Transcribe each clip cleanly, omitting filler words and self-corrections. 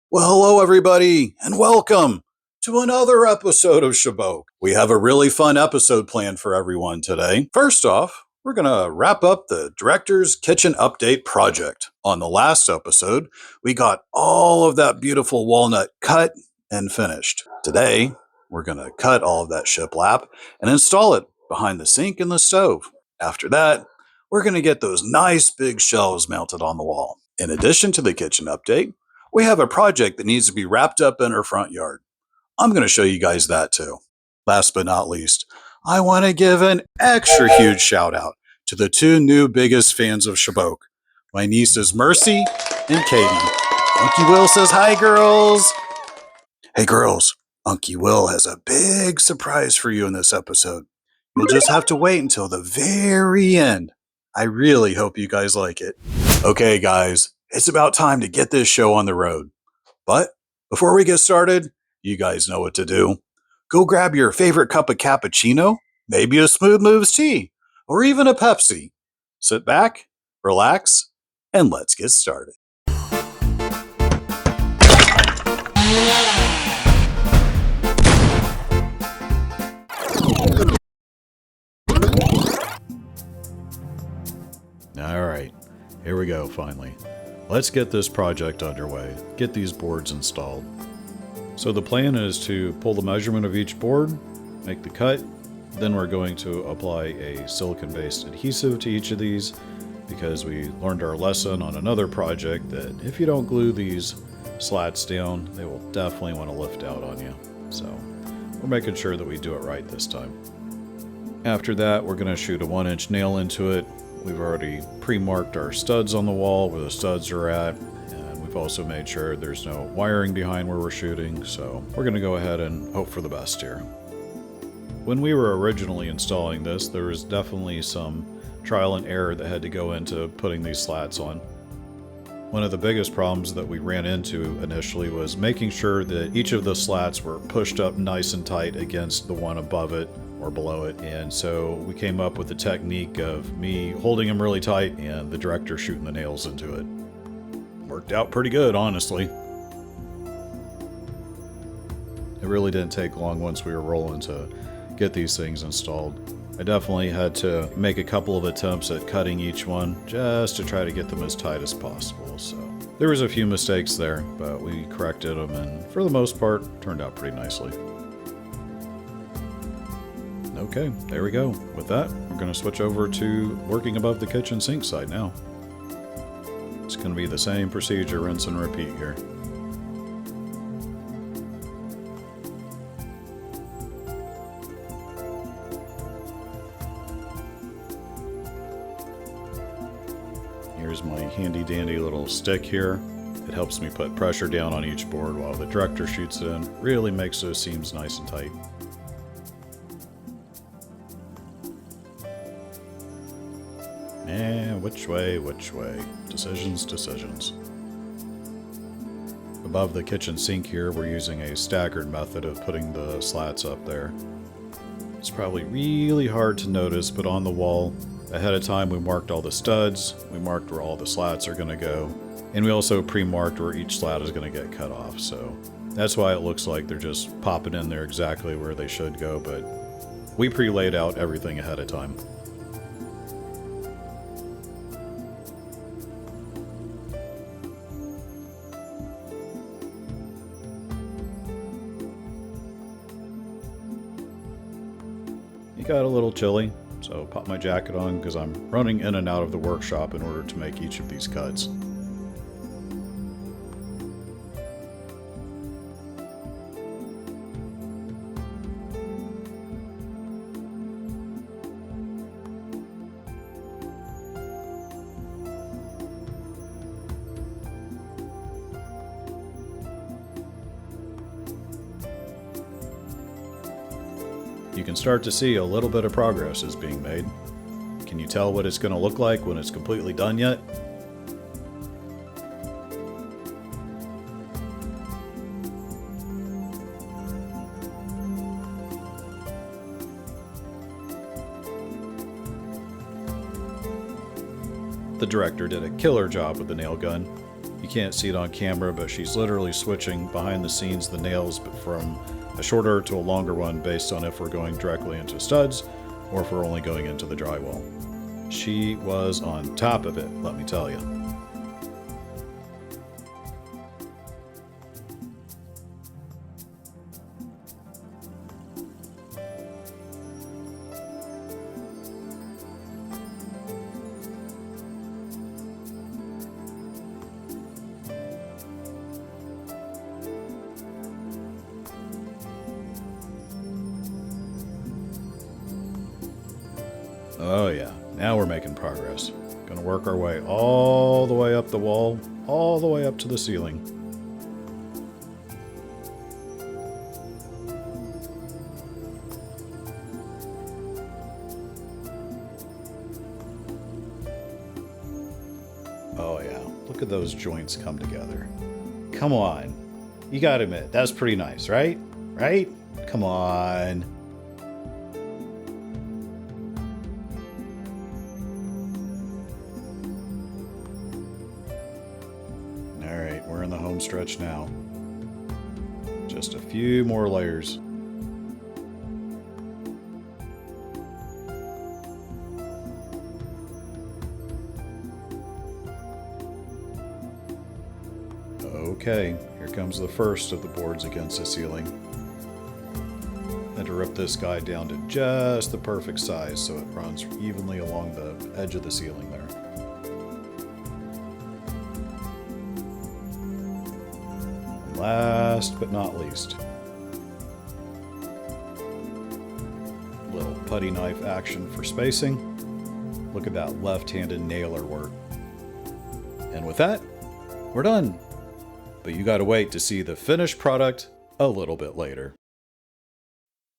Well, hello, everybody, and welcome to another episode of Shaboque. We have a really fun episode planned for everyone today. First off, we're going to wrap up the Director's Kitchen Update project. On the last episode, we got all of that beautiful walnut cut and finished. Today, we're going to cut all of that shiplap and install it behind the sink and the stove. After that, we're going to get those nice big shelves mounted on the wall. In addition to the kitchen update, we have a project that needs to be wrapped up in our front yard. I'm going to show you guys that too. Last but not least, I want to give an extra huge shout out to the two new biggest fans of Shaboque, my nieces Mercy and Katie. Unky Will says hi, girls. Hey, girls, Unky Will has a big surprise for you in this episode. You'll just have to wait until the very end. I really hope you guys like it. Okay, guys, it's about time to get this show on the road. But before we get started, you guys know what to do. Go grab your favorite cup of cappuccino, maybe a Smooth Moves tea, or even a Pepsi. Sit back, relax, and let's get started. All right, here we go finally. Let's get this project underway, get these boards installed. So the plan is to pull the measurement of each board, make the cut, then we're going to apply a silicone-based adhesive to each of these because we learned our lesson on another project that if you don't glue these slats down, they will definitely want to lift out on you. So we're making sure that we do it right this time. After that, we're going to shoot a 1-inch nail into it. We've already pre-marked our studs on the wall where the studs are at, and we've also made sure there's no wiring behind where we're shooting, so we're going to go ahead and hope for the best here. When we were originally installing this, there was definitely some trial and error that had to go into putting these slats on. One of the biggest problems that we ran into initially was making sure that each of the slats were pushed up nice and tight against the one above it or below it, and so we came up with the technique of me holding them really tight and the director shooting the nails into it. Worked out pretty good, honestly. It really didn't take long once we were rolling to get these things installed. I definitely had to make a couple of attempts at cutting each one just to try to get them as tight as possible, so there was a few mistakes there, but we corrected them and for the most part turned out pretty nicely. Okay, there we go. With that, we're going to switch over to working above the kitchen sink side now. It's going to be the same procedure, rinse and repeat here. Here's my handy dandy little stick here. It helps me put pressure down on each board while the director shoots it in. Really makes those seams nice and tight. And which way? Decisions. Above the kitchen sink here, we're using a staggered method of putting the slats up there. It's probably really hard to notice, but on the wall, ahead of time we marked all the studs, we marked where all the slats are going to go, and we also pre-marked where each slat is going to get cut off, so that's why it looks like they're just popping in there exactly where they should go, but we pre-laid out everything ahead of time. Got a little chilly, so pop my jacket on because I'm running in and out of the workshop in order to make each of these cuts. You can start to see a little bit of progress is being made. Can you tell what it's going to look like when it's completely done yet? The director did a killer job with the nail gun. You can't see it on camera, but she's literally switching behind the scenes the nails from a shorter to a longer one based on if we're going directly into studs or if we're only going into the drywall. She was on top of it, let me tell you. Oh yeah, now we're making progress. Gonna work our way all the way up the wall, all the way up to the ceiling. Oh yeah, look at those joints come together. Come on. You gotta admit, that's pretty nice, right? Right? Come on. Alright, we're in the home stretch now. Just a few more layers. Okay, here comes the first of the boards against the ceiling. Had to rip this guy down to just the perfect size so it runs evenly along the edge of the ceiling there. And last but not least, little putty knife action for spacing. Look at that left-handed nailer work. And with that, we're done. But you gotta wait to see the finished product a little bit later.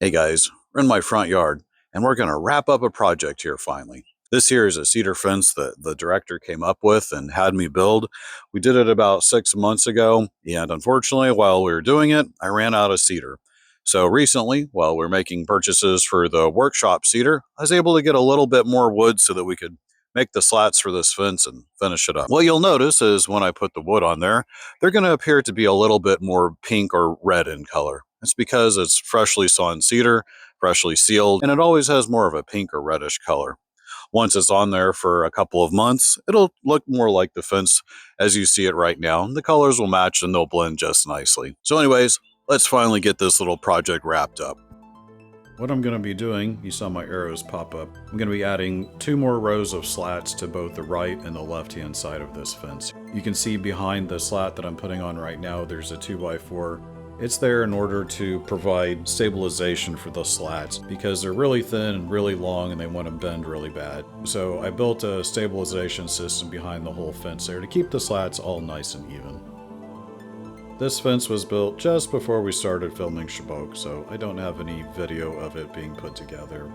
Hey guys, we're in my front yard, and we're gonna wrap up a project here finally. This here is a cedar fence that the director came up with and had me build. We did it about 6 months ago, and unfortunately, while we were doing it, I ran out of cedar. So recently, while we were making purchases for the workshop cedar, I was able to get a little bit more wood so that we could make the slats for this fence and finish it up. What you'll notice is when I put the wood on there, they're going to appear to be a little bit more pink or red in color. It's because it's freshly sawn cedar, freshly sealed, and it always has more of a pink or reddish color. Once it's on there for a couple of months, it'll look more like the fence as you see it right now. The colors will match and they'll blend just nicely. So anyways, let's finally get this little project wrapped up. What I'm going to be doing, you saw my arrows pop up, I'm going to be adding 2 more rows of slats to both the right and the left hand side of this fence. You can see behind the slat that I'm putting on right now, there's a 2x4. It's there in order to provide stabilization for the slats because they're really thin and really long and they want to bend really bad. So I built a stabilization system behind the whole fence there to keep the slats all nice and even. This fence was built just before we started filming Shaboque, so I don't have any video of it being put together.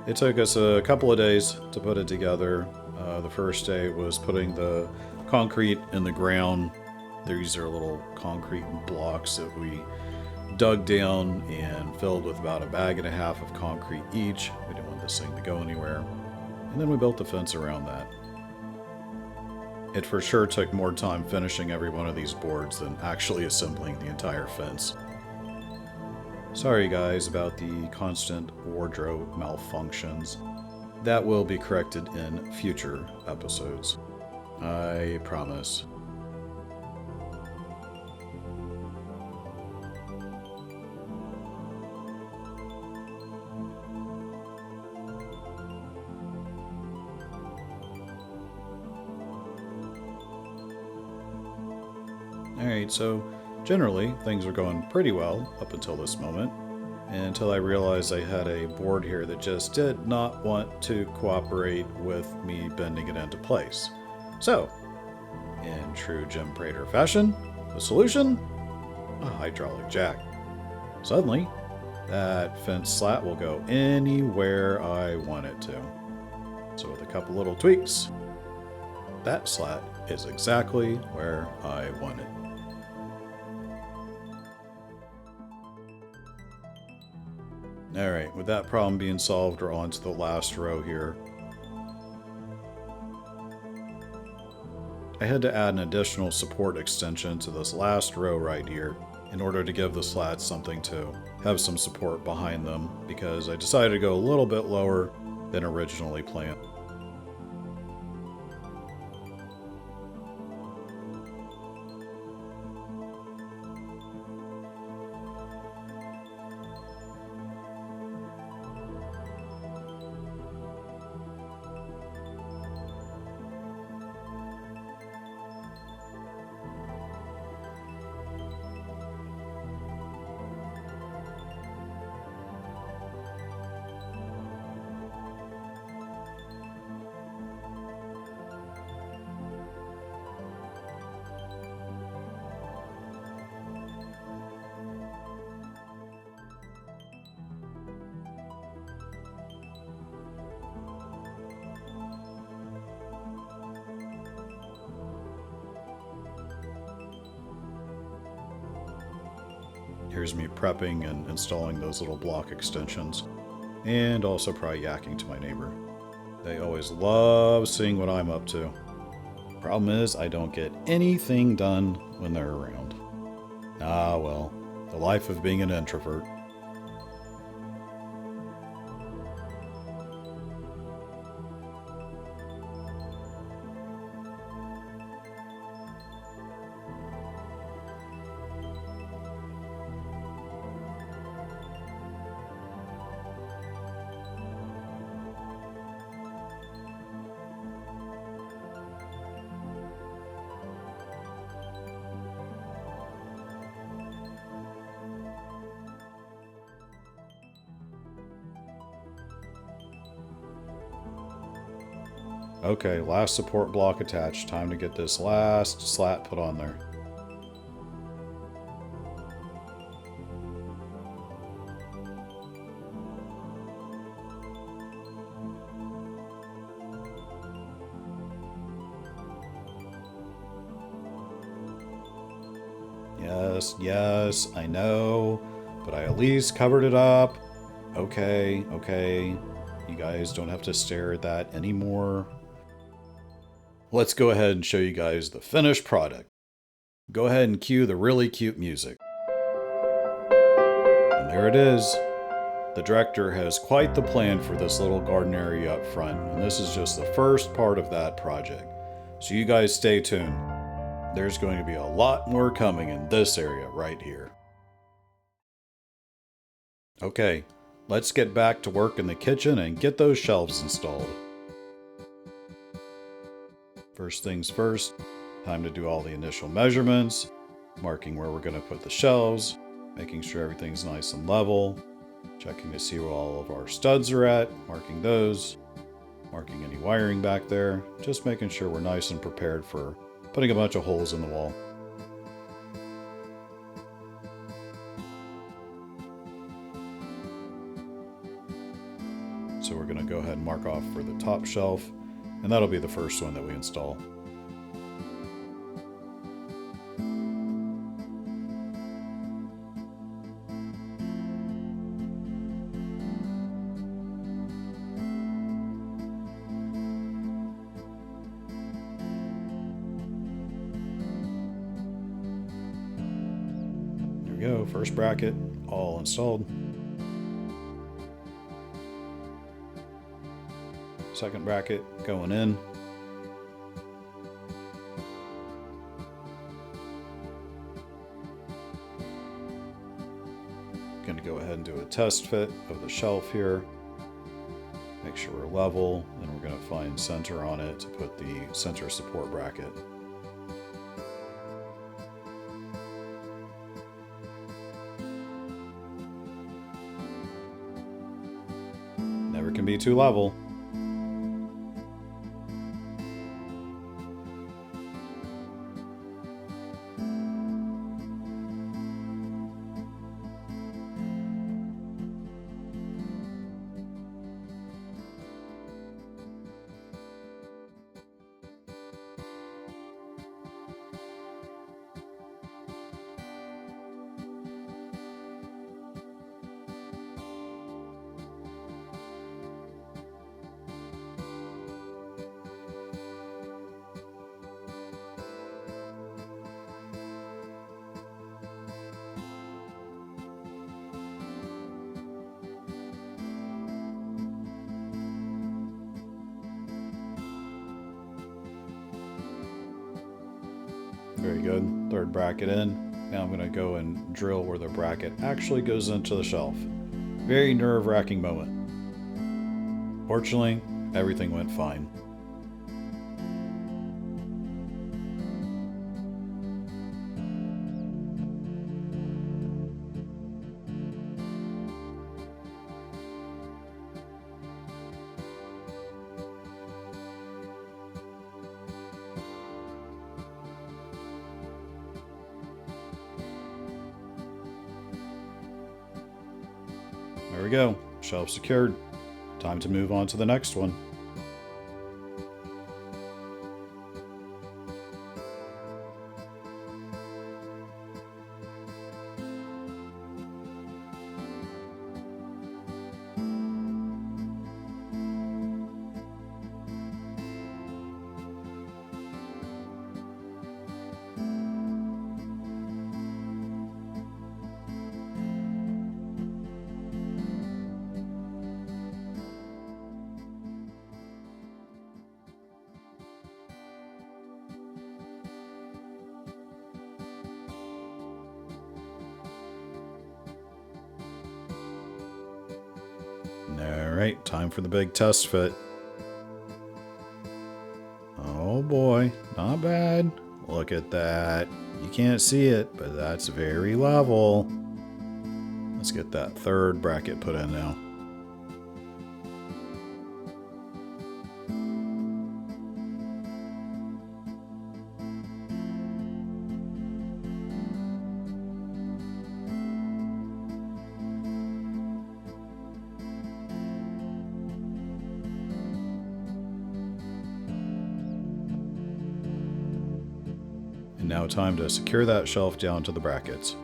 It took us a couple of days to put it together. The first day was putting the concrete in the ground. These are little concrete blocks that we dug down and filled with about 1.5 bags of concrete each. We didn't want this thing to go anywhere. And then we built the fence around that. It for sure took more time finishing every one of these boards than actually assembling the entire fence. Sorry guys about the constant wardrobe malfunctions. That will be corrected in future episodes. I promise. Alright, so generally things were going pretty well up until this moment, until I realized I had a board here that just did not want to cooperate with me bending it into place. So, in true Jim Prater fashion, the solution? A hydraulic jack. Suddenly, that fence slat will go anywhere I want it to. So with a couple little tweaks, that slat is exactly where I want it. Alright, with that problem being solved, we're on to the last row here. I had to add an additional support extension to this last row right here in order to give the slats something to have some support behind them, because I decided to go a little bit lower than originally planned. Here's me prepping and installing those little block extensions, and also probably yakking to my neighbor. They always love seeing what I'm up to. Problem is, I don't get anything done when they're around. Ah, well, the life of being an introvert. Okay, last support block attached. Time to get this last slat put on there. Yes, I know, but I at least covered it up. Okay. You guys don't have to stare at that anymore. Let's go ahead and show you guys the finished product. Go ahead and cue the really cute music. And there it is. The director has quite the plan for this little garden area up front, and this is just the first part of that project. So you guys stay tuned. There's going to be a lot more coming in this area right here. Okay, let's get back to work in the kitchen and get those shelves installed. First things first, time to do all the initial measurements, marking where we're going to put the shelves, making sure everything's nice and level, checking to see where all of our studs are at, marking those, marking any wiring back there, just making sure we're nice and prepared for putting a bunch of holes in the wall. So we're going to go ahead and mark off for the top shelf, and that'll be the first one that we install. There we go, first bracket all installed. Second bracket going in. Going to go ahead and do a test fit of the shelf here. Make sure we're level, then we're going to find center on it to put the center support bracket. Never can be too level. Very good. Third bracket in. Now I'm going to go and drill where the bracket actually goes into the shelf. Very nerve-wracking moment. Fortunately, everything went fine. There we go. Shelf secured. Time to move on to the next one. Alright, time for the big test fit. Oh boy, not bad. Look at that. You can't see it, but that's very level. Let's get that third bracket put in now. And now time to secure that shelf down to the brackets.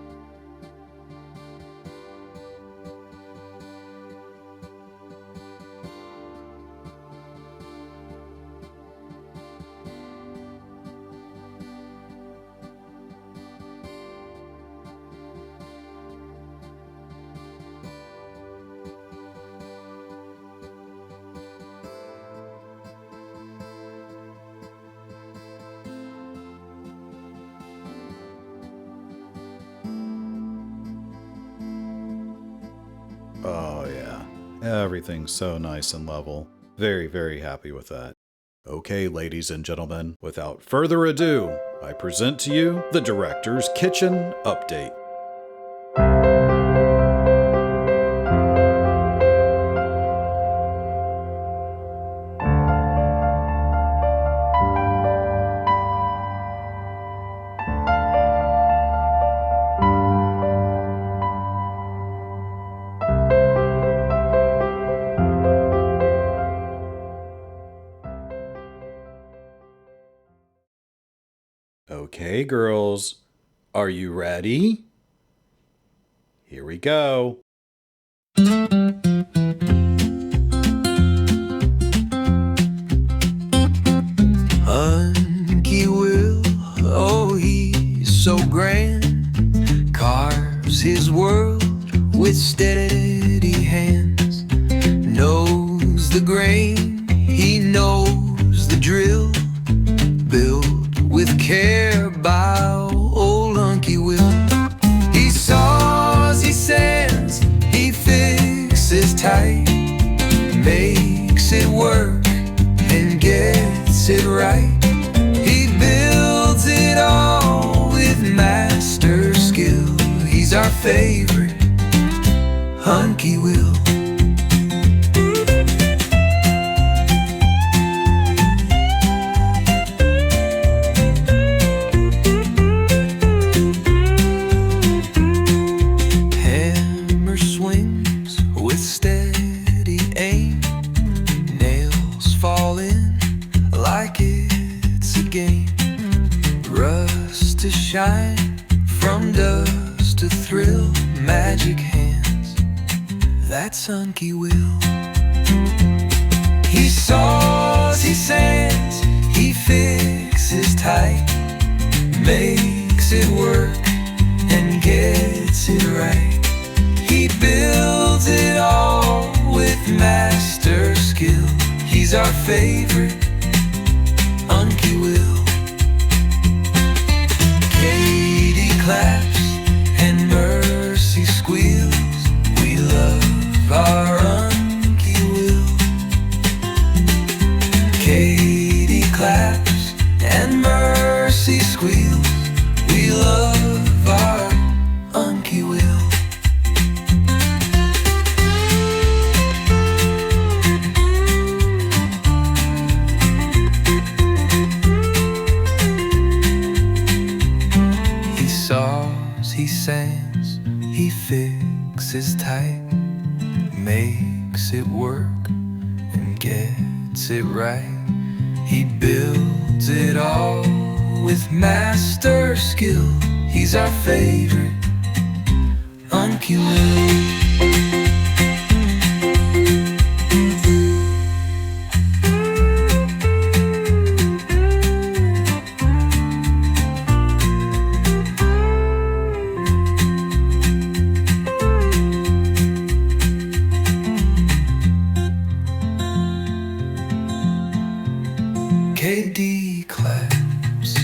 Oh yeah, everything's so nice and level. Very, very happy with that. Okay, ladies and gentlemen, without further ado, I present to you the Director's Kitchen Update. Okay, girls, are you ready? Here we go. Hunky Will, oh, he's so grand, carves his world with steady hands, knows the grain, he knows the drill, built with care by old Hunky Will. He saws, he sands, he fixes tight, makes it work and gets it right. He builds it all with master skill. He's our favorite Hunky Will. Hammer swings with steady aim, nails fall in like it's a game. Rust to shine, from dust to thrill, magic hands, that's Hunky Will. He saws, he sands, he fixes tight, makes it work and gets it right. He builds it all with master skill. He's our favorite Hunky Will. he sands, he fixes tight, makes it work and gets it right. He builds it all with master skill. He's our favorite Unky Will. KD claps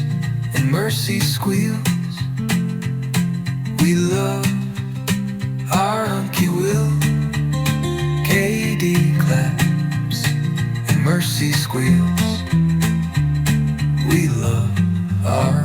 and Mercy squeals. We love our Unky Will. KD claps and Mercy squeals. We love our